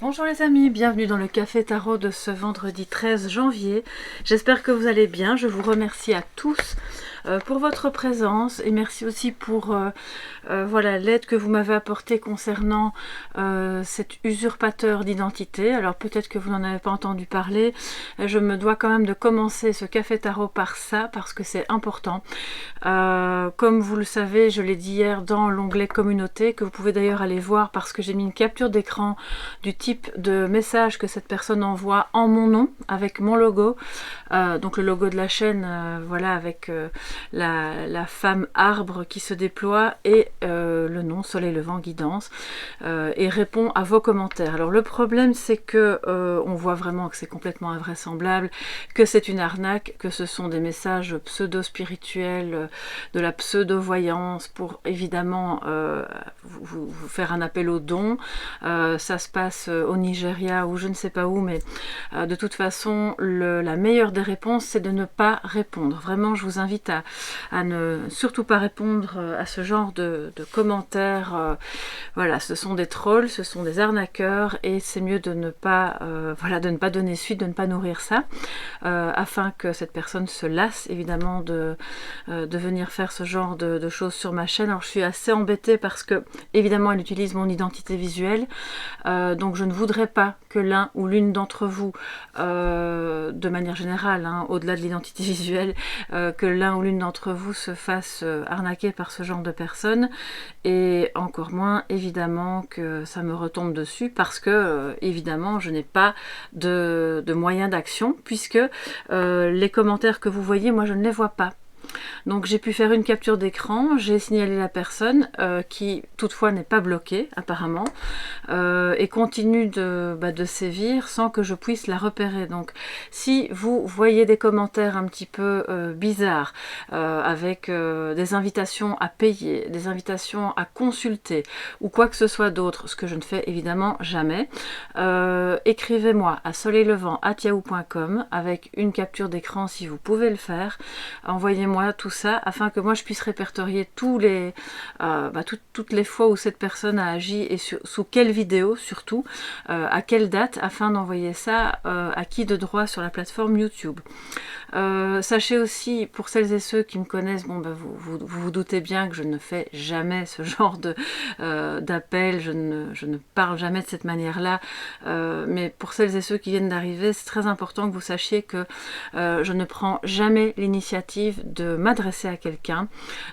Bonjour les amis, bienvenue dans le Café Tarot de ce vendredi 13 janvier. J'espère que vous allez bien. Je vous remercie à tous pour votre présence et merci aussi pour voilà, l'aide que vous m'avez apportée concernant cet usurpateur d'identité. Alors peut-être que vous n'en avez pas entendu parler. Je me dois quand même de commencer ce Café Tarot par ça parce que c'est important. Comme vous le savez, je l'ai dit hier dans l'onglet communauté, que vous pouvez d'ailleurs aller voir parce que j'ai mis une capture d'écran du type de message que cette personne envoie en mon nom, avec mon logo, donc le logo de la chaîne, voilà, avec la femme arbre qui se déploie et le nom Soleil Levant Guidance, et répond à vos commentaires. Alors le problème c'est que on voit vraiment que c'est complètement invraisemblable, que c'est une arnaque, que ce sont des messages pseudo-spirituels, de la pseudo-voyance pour évidemment vous faire un appel aux dons. Ça se passe au Nigeria ou je ne sais pas où, mais de toute façon la meilleure des réponses c'est de ne pas répondre. Vraiment je vous invite à ne surtout pas répondre à ce genre de commentaires. Voilà, ce sont des trolls, ce sont des arnaqueurs et c'est mieux de ne pas voilà, de ne pas donner suite, de ne pas nourrir ça, afin que cette personne se lasse évidemment de venir faire ce genre de choses sur ma chaîne. Alors je suis assez embêtée parce que évidemment elle utilise mon identité visuelle, donc je ne voudrais pas que l'un ou l'une d'entre vous, de manière générale, hein, au-delà de l'identité visuelle, que l'un ou l'une d'entre vous se fasse arnaquer par ce genre de personnes, et encore moins évidemment que ça me retombe dessus parce que évidemment je n'ai pas de moyens d'action puisque les commentaires que vous voyez, moi je ne les vois pas. Donc j'ai pu faire une capture d'écran, j'ai signalé la personne qui toutefois n'est pas bloquée apparemment, et continue de sévir sans que je puisse la repérer. Donc si vous voyez des commentaires un petit peu bizarres, avec des invitations à payer, des invitations à consulter ou quoi que ce soit d'autre, ce que je ne fais évidemment jamais, écrivez-moi à soleillevant@yahoo.com avec une capture d'écran si vous pouvez le faire. Envoyez-moi tout ça afin que moi je puisse répertorier tous les, toutes les fois où cette personne a agi et sous quelle vidéo surtout, à quelle date, afin d'envoyer ça à qui de droit sur la plateforme YouTube. Sachez aussi, pour celles et ceux qui me connaissent, bon, vous doutez bien que je ne fais jamais ce genre d'appel, je ne parle jamais de cette manière-là, mais pour celles et ceux qui viennent d'arriver, c'est très important que vous sachiez que je ne prends jamais l'initiative de m'adresser à quelqu'un,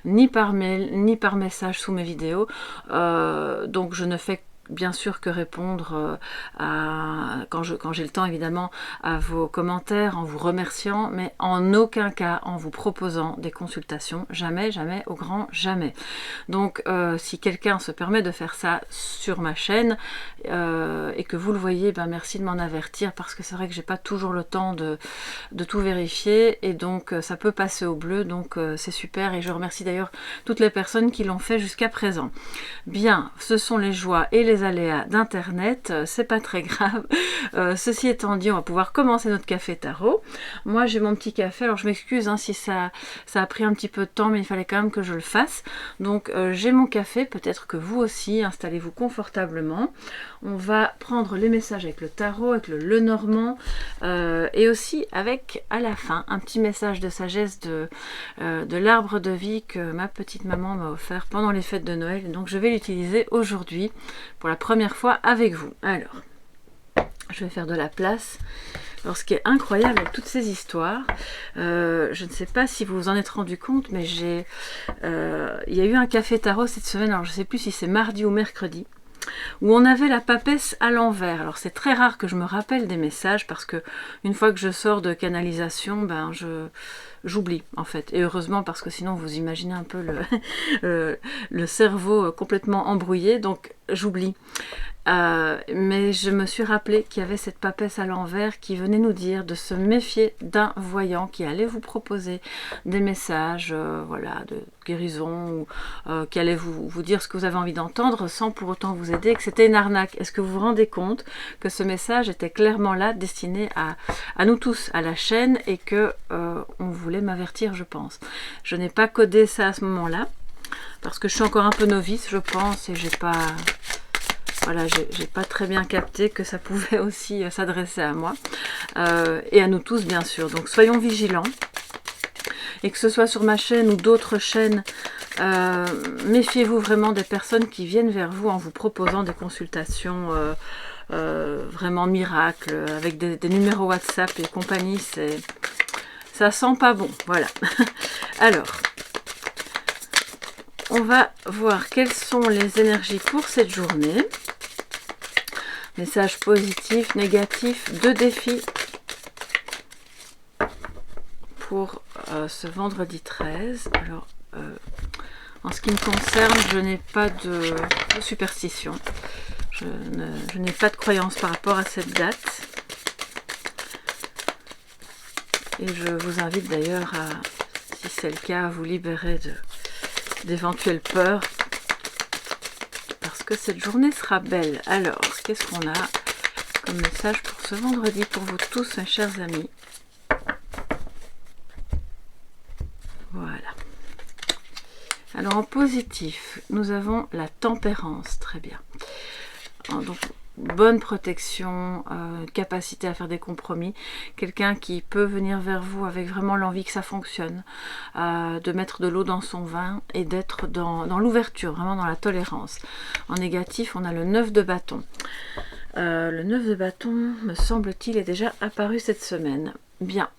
ni par mail, ni par message sous mes vidéos, donc je ne fais bien sûr que répondre quand j'ai le temps évidemment à vos commentaires en vous remerciant, mais en aucun cas en vous proposant des consultations, jamais, jamais, au grand jamais. Donc si quelqu'un se permet de faire ça sur ma chaîne et que vous le voyez, merci de m'en avertir parce que c'est vrai que j'ai pas toujours le temps de tout vérifier et donc ça peut passer au bleu, donc c'est super et je remercie d'ailleurs toutes les personnes qui l'ont fait jusqu'à présent. Bien, ce sont les joies et les aléas d'internet, c'est pas très grave. Ceci étant dit, on va pouvoir commencer notre café tarot. Moi j'ai mon petit café, alors je m'excuse si ça a pris un petit peu de temps, mais il fallait quand même que je le fasse. Donc j'ai mon café, peut-être que vous aussi, installez-vous confortablement. On va prendre les messages avec le tarot, avec le Lenormand, et aussi avec à la fin un petit message de sagesse de l'arbre de vie que ma petite maman m'a offert pendant les fêtes de Noël. Donc je vais l'utiliser aujourd'hui pour la première fois avec vous. Alors, je vais faire de la place. Alors ce qui est incroyable avec toutes ces histoires, je ne sais pas si vous vous en êtes rendu compte, mais il y a eu un café tarot cette semaine, alors je ne sais plus si c'est mardi ou mercredi, où on avait la papesse à l'envers. Alors c'est très rare que je me rappelle des messages parce que une fois que je sors de canalisation, j'oublie en fait, et heureusement parce que sinon vous imaginez un peu le cerveau complètement embrouillé, donc j'oublie. Mais je me suis rappelé qu'il y avait cette papesse à l'envers qui venait nous dire de se méfier d'un voyant qui allait vous proposer des messages voilà, de guérison ou qui allait vous dire ce que vous avez envie d'entendre sans pour autant vous aider, que c'était une arnaque. Est-ce que vous vous rendez compte que ce message était clairement là, destiné à nous tous, à la chaîne, et que on voulait m'avertir, je pense. Je n'ai pas codé ça à ce moment-là parce que je suis encore un peu novice, je pense, et j'ai pas voilà, j'ai pas très bien capté que ça pouvait aussi s'adresser à moi et à nous tous bien sûr. Donc soyons vigilants. Et que ce soit sur ma chaîne ou d'autres chaînes, méfiez-vous vraiment des personnes qui viennent vers vous en vous proposant des consultations vraiment miracles, avec des numéros WhatsApp et compagnie. Ça sent pas bon, voilà. Alors, on va voir quelles sont les énergies pour cette journée. Messages positifs, négatifs, 2 défis pour ce vendredi 13. Alors, en ce qui me concerne, je n'ai pas de superstition. Je n'ai pas de croyance par rapport à cette date. Et je vous invite d'ailleurs à, si c'est le cas, à vous libérer d'éventuelles peurs. Parce que cette journée sera belle. Alors, qu'est-ce qu'on a comme message pour ce vendredi pour vous tous, mes chers amis? Voilà. Alors en positif, nous avons la tempérance, très bien. Donc bonne protection, capacité à faire des compromis, quelqu'un qui peut venir vers vous avec vraiment l'envie que ça fonctionne, de mettre de l'eau dans son vin et d'être dans l'ouverture, vraiment dans la tolérance. En négatif, on a le 9 de bâton. Le 9 de bâton, me semble-t-il, est déjà apparu cette semaine. Bien.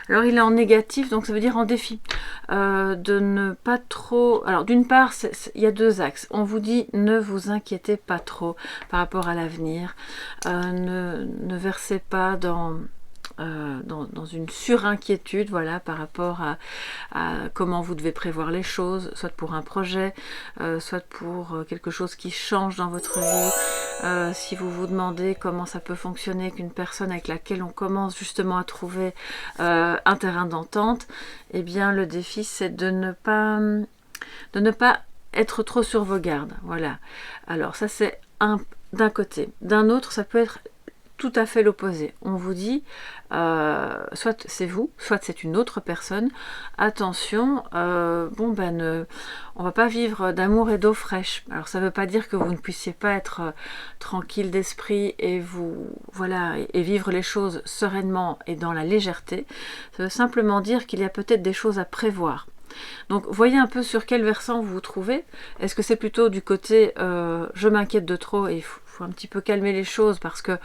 Alors il est en négatif, donc ça veut dire en défi. De ne pas trop... Alors d'une part, il y a 2 axes. On vous dit ne vous inquiétez pas trop par rapport à l'avenir. Ne versez pas dans une surinquiétude, voilà, par rapport à comment vous devez prévoir les choses, soit pour un projet, soit pour quelque chose qui change dans votre vie. Si vous vous demandez comment ça peut fonctionner qu'une personne avec laquelle on commence justement à trouver un terrain d'entente, eh bien le défi c'est de ne pas être trop sur vos gardes, voilà. Alors ça c'est d'un côté. D'un autre, ça peut être tout à fait l'opposé. On vous dit, soit c'est vous, soit c'est une autre personne. Attention, on va pas vivre d'amour et d'eau fraîche. Alors ça ne veut pas dire que vous ne puissiez pas être tranquille d'esprit et et vivre les choses sereinement et dans la légèreté. Ça veut simplement dire qu'il y a peut-être des choses à prévoir. Donc voyez un peu sur quel versant vous vous trouvez. Est-ce que c'est plutôt du côté je m'inquiète de trop et il faut un petit peu calmer les choses parce que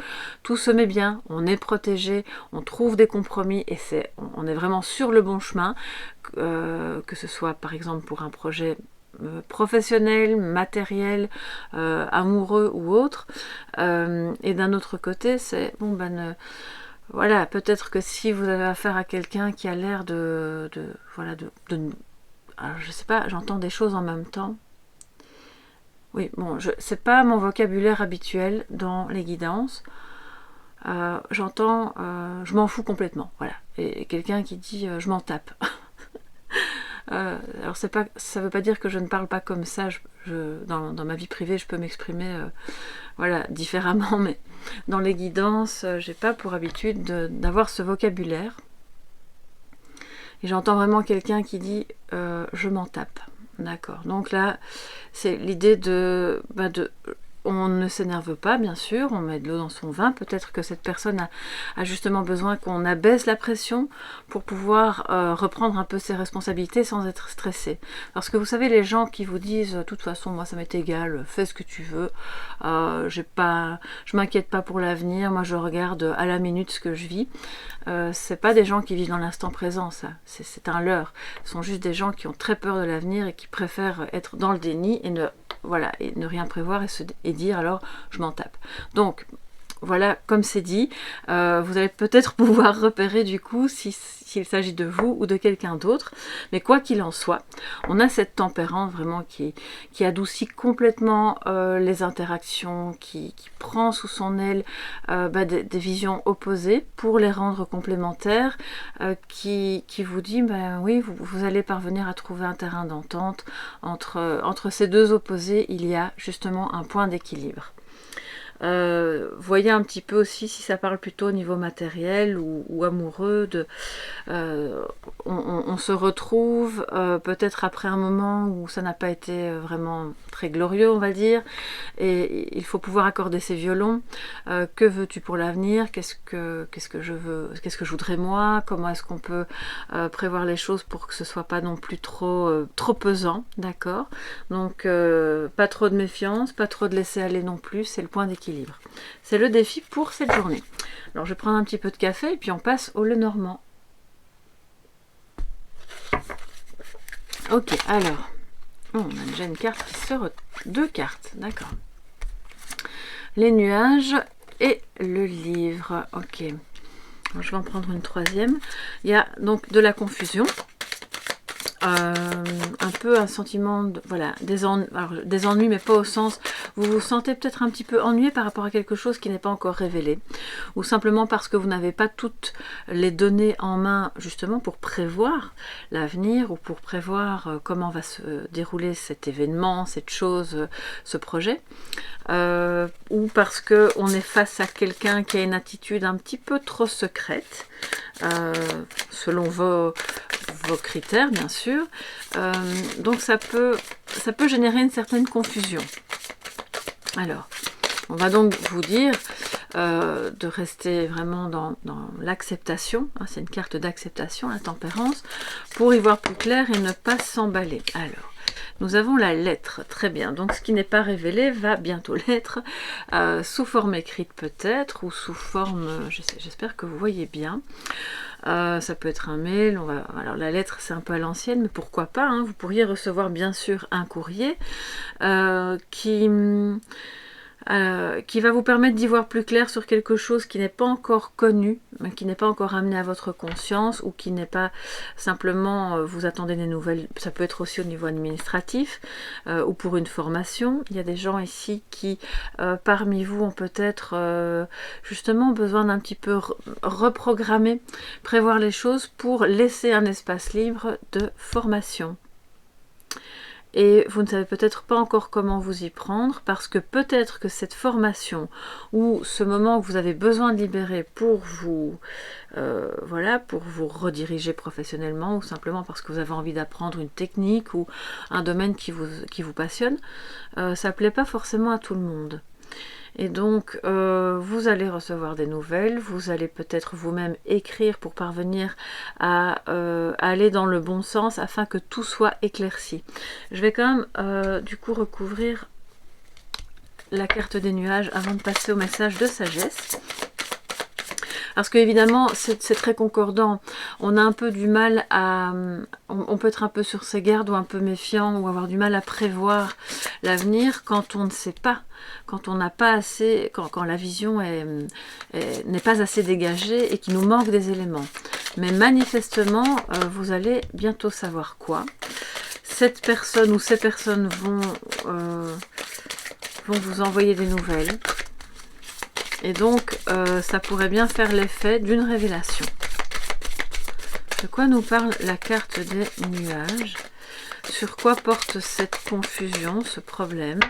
tout se met bien, on est protégé, on trouve des compromis et on est vraiment sur le bon chemin, que ce soit par exemple pour un projet professionnel, matériel, amoureux ou autre. Et d'un autre côté, c'est voilà, peut-être que si vous avez affaire à quelqu'un qui a l'air alors, je sais pas, j'entends des choses en même temps. Oui, bon, c'est pas mon vocabulaire habituel dans les guidances. J'entends, je m'en fous complètement, voilà. Et quelqu'un qui dit, je m'en tape. Alors ça veut pas dire que je ne parle pas comme ça. Dans ma vie privée, je peux m'exprimer, voilà, différemment, mais dans les guidances, j'ai pas pour habitude d'avoir ce vocabulaire. Et j'entends vraiment quelqu'un qui dit je m'en tape. D'accord. Donc là, c'est l'idée on ne s'énerve pas, bien sûr, on met de l'eau dans son vin. Peut-être que cette personne a justement besoin qu'on abaisse la pression pour pouvoir reprendre un peu ses responsabilités sans être stressé. Parce que vous savez, les gens qui vous disent de toute façon, moi ça m'est égal, fais ce que tu veux, je m'inquiète pas pour l'avenir, moi je regarde à la minute ce que je vis. C'est pas des gens qui vivent dans l'instant présent, ça. C'est un leurre. Ce sont juste des gens qui ont très peur de l'avenir et qui préfèrent être dans le déni et ne rien prévoir et dire alors je m'en tape. Donc voilà, comme c'est dit, vous allez peut-être pouvoir repérer du coup s'il s'agit de vous ou de quelqu'un d'autre, mais quoi qu'il en soit, on a cette tempérance vraiment qui adoucit complètement les interactions, qui prend sous son aile des visions opposées pour les rendre complémentaires, qui vous dit, oui, vous allez parvenir à trouver un terrain d'entente entre ces deux opposés, il y a justement un point d'équilibre. Voyez un petit peu aussi si ça parle plutôt au niveau matériel ou amoureux. On se retrouve peut-être après un moment où ça n'a pas été vraiment très glorieux, on va dire, et il faut pouvoir accorder ses violons. Que veux-tu pour l'avenir? Qu'est-ce que je veux? Qu'est-ce que je voudrais moi? Comment est-ce qu'on peut prévoir les choses pour que ce soit pas non plus trop pesant, d'accord? Donc pas trop de méfiance, pas trop de laisser aller non plus, c'est le point d'équilibre. C'est le défi pour cette journée. Alors je vais prendre un petit peu de café et puis on passe au Lenormand. Ok, alors, on a déjà une carte qui se deux cartes, d'accord. Les nuages et le livre, ok. Alors, je vais en prendre une troisième. Il y a donc de la confusion. Un peu un sentiment de, voilà, des ennuis, mais pas au sens vous vous sentez peut-être un petit peu ennuyé par rapport à quelque chose qui n'est pas encore révélé, ou simplement parce que vous n'avez pas toutes les données en main justement pour prévoir l'avenir ou pour prévoir comment va se dérouler cet événement, cette chose, ce projet, ou parce que on est face à quelqu'un qui a une attitude un petit peu trop secrète, selon vos critères bien sûr, donc ça peut générer une certaine confusion. Alors on va donc vous dire de rester vraiment dans l'acceptation, hein, c'est une carte d'acceptation, la tempérance, pour y voir plus clair et ne pas s'emballer. Alors nous avons la lettre, très bien, donc ce qui n'est pas révélé va bientôt l'être, sous forme écrite peut-être, ou sous forme, j'espère que vous voyez bien. Ça peut être un mail, alors la lettre c'est un peu à l'ancienne, mais pourquoi pas, hein, vous pourriez recevoir bien sûr un courrier qui va vous permettre d'y voir plus clair sur quelque chose qui n'est pas encore connu, qui n'est pas encore amené à votre conscience, ou qui n'est pas simplement vous attendez des nouvelles. Ça peut être aussi au niveau administratif ou pour une formation. Il y a des gens ici qui parmi vous ont peut-être justement besoin d'un petit peu reprogrammer, prévoir les choses pour laisser un espace libre de formation. Et vous ne savez peut-être pas encore comment vous y prendre, parce que peut-être que cette formation ou ce moment que vous avez besoin de libérer pour vous, voilà, pour vous rediriger professionnellement, ou simplement parce que vous avez envie d'apprendre une technique ou un domaine qui vous passionne, ça ne plaît pas forcément à tout le monde. Et donc vous allez recevoir des nouvelles, vous allez peut-être vous-même écrire pour parvenir à aller dans le bon sens afin que tout soit éclairci. Je vais quand même du coup recouvrir la carte des nuages avant de passer au message de sagesse. Parce que évidemment c'est très concordant, on a un peu du mal à, on peut être un peu sur ses gardes ou un peu méfiant ou avoir du mal à prévoir l'avenir quand on ne sait pas, quand on n'a pas assez, quand la vision n'est pas assez dégagée et qu'il nous manque des éléments. Mais manifestement vous allez bientôt savoir quoi. Cette personne ou ces personnes vont vous envoyer des nouvelles. Et donc, ça pourrait bien faire l'effet d'une révélation. De quoi nous parle la carte des nuages? Sur quoi porte cette confusion, ce problème?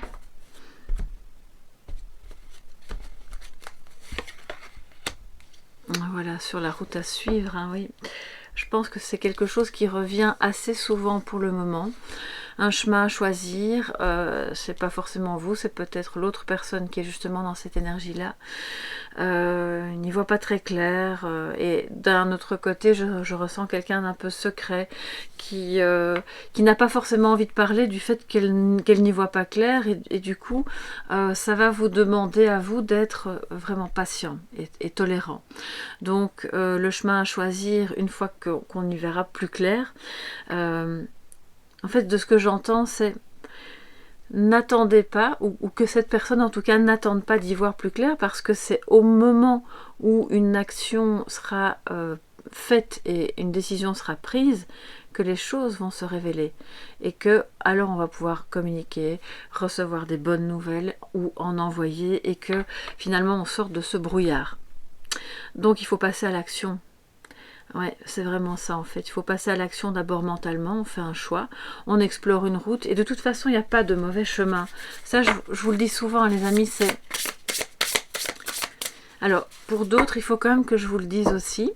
Voilà, sur la route à suivre, hein, oui. Je pense que c'est quelque chose qui revient assez souvent pour le moment. Un chemin à choisir, c'est pas forcément vous, c'est peut-être l'autre personne qui est justement dans cette énergie-là. Il n'y voit pas très clair, et d'un autre côté, je ressens quelqu'un d'un peu secret qui n'a pas forcément envie de parler du fait qu'elle n'y voit pas clair, et du coup, ça va vous demander à vous d'être vraiment patient et tolérant. Donc, le chemin à choisir, une fois qu'on y verra plus clair, en fait, de ce que j'entends, c'est n'attendez pas, ou que cette personne en tout cas n'attende pas d'y voir plus clair, parce que c'est au moment où une action sera faite et une décision sera prise que les choses vont se révéler, et que alors on va pouvoir communiquer, recevoir des bonnes nouvelles ou en envoyer, et que finalement on sort de ce brouillard. Donc il faut passer à l'action. Ouais, c'est vraiment ça en fait. Il faut passer à l'action d'abord mentalement, on fait un choix, on explore une route, et de toute façon, il n'y a pas de mauvais chemin. Ça, je vous le dis souvent, les amis, c'est Alors, pour d'autres, il faut quand même que je vous le dise aussi.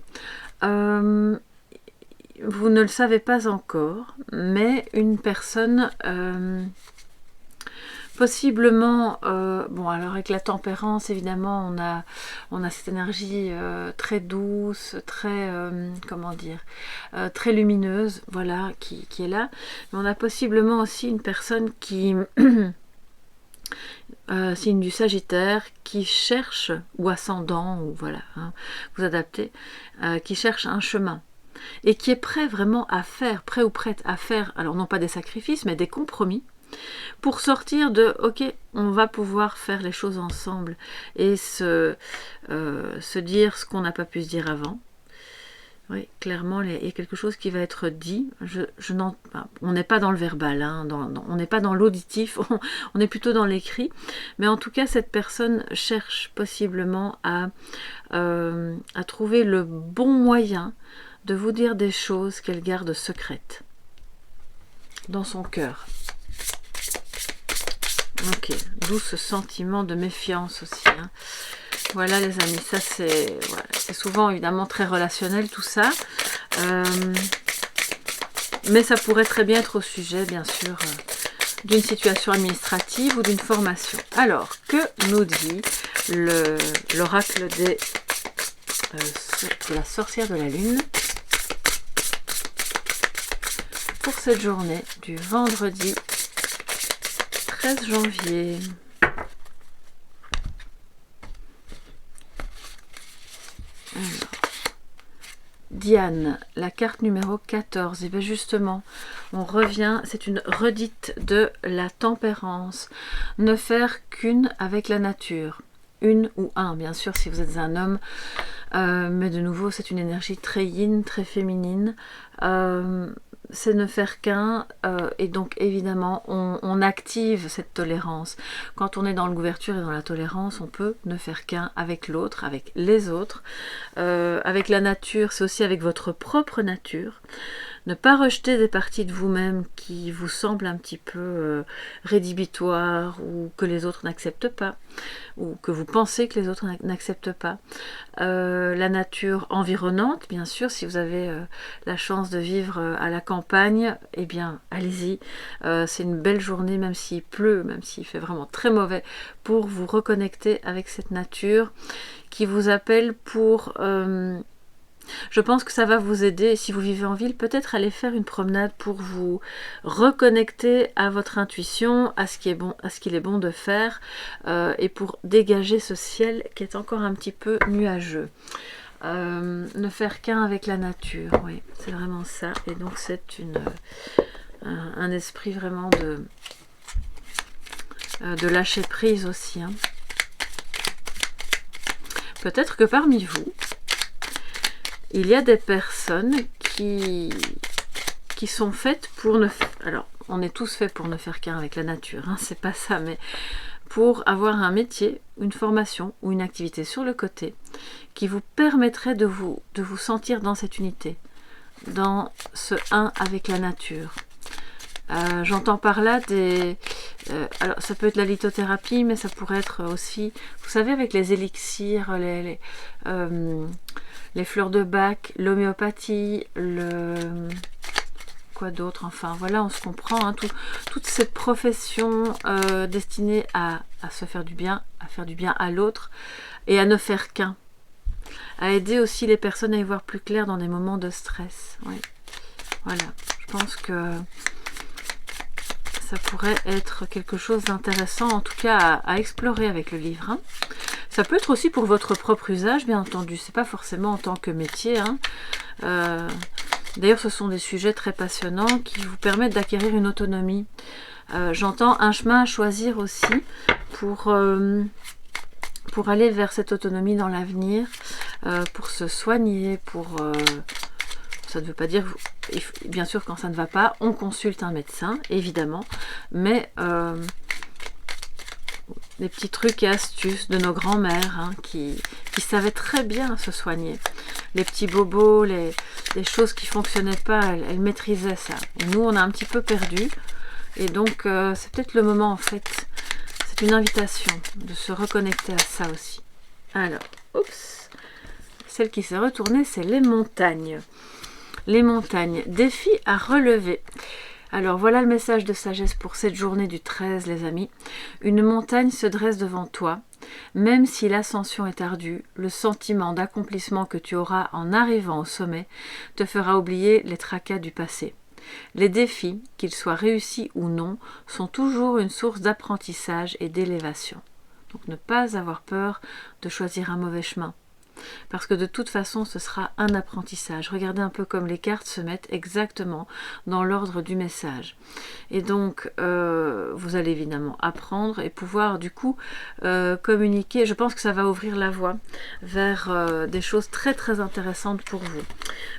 Vous ne le savez pas encore, mais une personne... possiblement, bon alors avec la tempérance évidemment on a cette énergie très douce, très, comment dire, très lumineuse, voilà, qui est là. Mais on a possiblement aussi une personne qui, signe du Sagittaire, qui cherche, ou ascendant, ou voilà, hein, vous adaptez, qui cherche un chemin. Et qui est prêt vraiment à faire, prêt ou prête à faire, alors non pas des sacrifices, mais des compromis, pour sortir de « ok, on va pouvoir faire les choses ensemble » et se dire ce qu'on n'a pas pu se dire avant. Oui, clairement, il y a quelque chose qui va être dit. On n'est pas dans le verbal, hein, on n'est pas dans l'auditif, on est plutôt dans l'écrit. Mais en tout cas, cette personne cherche possiblement à trouver le bon moyen de vous dire des choses qu'elle garde secrètes dans son cœur. Ok, d'où ce sentiment de méfiance aussi. Hein. Voilà les amis, ça c'est souvent évidemment très relationnel tout ça. Mais ça pourrait très bien être au sujet bien sûr d'une situation administrative ou d'une formation. Alors, que nous dit l'oracle de la sorcière de la lune pour cette journée du vendredi 13 janvier. Alors, Diane, la carte numéro 14. Et bien justement, on revient, c'est une redite de la tempérance. Ne faire qu'une avec la nature. Une ou un, bien sûr, si vous êtes un homme. Mais de nouveau, c'est une énergie très yin, très féminine. C'est ne faire qu'un, et donc évidemment on active cette tolérance. Quand on est dans l'ouverture et dans la tolérance, on peut ne faire qu'un avec l'autre, avec les autres, avec la nature, c'est aussi avec votre propre nature. Ne pas rejeter des parties de vous-même qui vous semblent un petit peu rédhibitoires ou que les autres n'acceptent pas, ou que vous pensez que les autres n'acceptent pas. La nature environnante, bien sûr, si vous avez la chance de vivre à la campagne, eh bien, allez-y. C'est une belle journée, même s'il pleut, même s'il fait vraiment très mauvais, pour vous reconnecter avec cette nature qui vous appelle pour... je pense que ça va vous aider, si vous vivez en ville, peut-être aller faire une promenade pour vous reconnecter à votre intuition, à ce qu'il est bon de faire, et pour dégager ce ciel qui est encore un petit peu nuageux. Ne faire qu'un avec la nature, oui, c'est vraiment ça. Et donc c'est un esprit vraiment de lâcher prise aussi. Hein. Peut-être que parmi vous, il y a des personnes qui sont faites pour ne... Alors, on est tous faits pour ne faire qu'un avec la nature, hein, c'est pas ça, mais pour avoir un métier, une formation ou une activité sur le côté qui vous permettrait de vous sentir dans cette unité, dans ce un avec la nature. J'entends par là des... alors ça peut être la lithothérapie, mais ça pourrait être aussi, vous savez, avec les élixirs, les fleurs de bac, l'homéopathie, quoi d'autre, enfin voilà, on se comprend, hein, toute cette profession destinée à se faire du bien, à faire du bien à l'autre et à ne faire qu'un, à aider aussi les personnes à y voir plus clair dans des moments de stress. Oui. Voilà, je pense que ça pourrait être quelque chose d'intéressant, en tout cas à explorer avec le livre. Hein. Ça peut être aussi pour votre propre usage, bien entendu. C'est pas forcément en tant que métier. Hein. D'ailleurs, ce sont des sujets très passionnants qui vous permettent d'acquérir une autonomie. J'entends un chemin à choisir aussi pour aller vers cette autonomie dans l'avenir, pour se soigner, pour... ça ne veut pas dire... Bien sûr, quand ça ne va pas, on consulte un médecin, évidemment, mais des petits trucs et astuces de nos grands-mères hein, qui savaient très bien se soigner. Les petits bobos, les choses qui ne fonctionnaient pas, elles maîtrisaient ça. Et nous, on a un petit peu perdu. Et donc, c'est peut-être le moment, en fait, c'est une invitation de se reconnecter à ça aussi. Alors, oups, celle qui s'est retournée, c'est les montagnes. Les montagnes, défi à relever. Alors voilà le message de sagesse pour cette journée du 13 les amis. Une montagne se dresse devant toi. Même si l'ascension est ardue, le sentiment d'accomplissement que tu auras en arrivant au sommet te fera oublier les tracas du passé. Les défis, qu'ils soient réussis ou non, sont toujours une source d'apprentissage et d'élévation. Donc ne pas avoir peur de choisir un mauvais chemin. Parce que de toute façon, ce sera un apprentissage. Regardez un peu comme les cartes se mettent exactement dans l'ordre du message. Et donc, vous allez évidemment apprendre et pouvoir du coup communiquer. Je pense que ça va ouvrir la voie vers des choses très très intéressantes pour vous.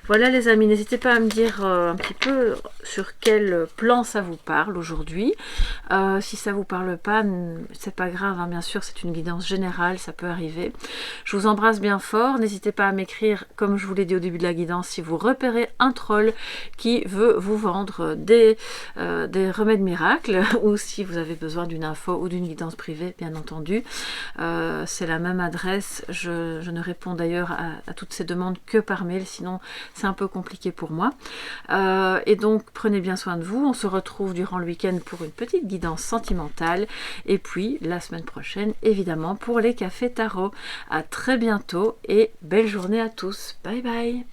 Voilà les amis, n'hésitez pas à me dire un petit peu sur quel plan ça vous parle aujourd'hui. Si ça vous parle pas, c'est pas grave, hein, bien sûr, c'est une guidance générale, ça peut arriver. Je vous embrasse bien fort, n'hésitez pas à m'écrire, comme je vous l'ai dit au début de la guidance, si vous repérez un troll qui veut vous vendre des remèdes miracles, ou si vous avez besoin d'une info ou d'une guidance privée, bien entendu. C'est la même adresse, je ne réponds d'ailleurs à toutes ces demandes que par mail, sinon c'est un peu compliqué pour moi. Et donc prenez bien soin de vous, on se retrouve durant le week-end pour une petite guidance sentimentale, et puis la semaine prochaine évidemment pour les cafés tarot. À très bientôt et belle journée à tous, bye bye.